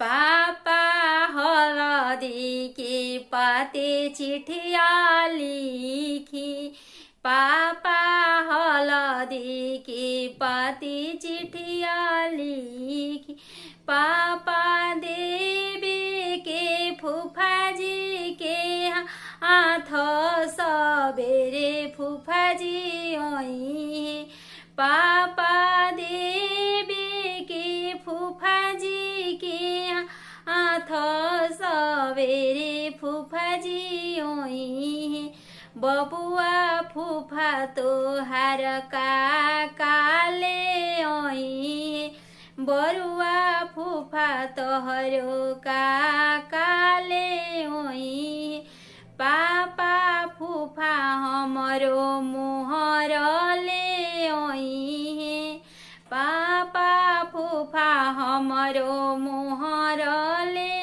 पापा हलदी की पाते चिठिया लिखी, पापा हलदी की पाती चिठिया लिखी, पापा देवी के फूफाजी के हाथ सबेरे फूफाजी आई, पापा देवी के फूफाजी के हाथ सबेरे फूफाजी आई, बबुआ फूफा तोहार काले आई, बरुआ फूफा तोहरो काले आई, पापा फूफा हमरो मोहर ले आई, पापा फूफा हमरो मोहर ले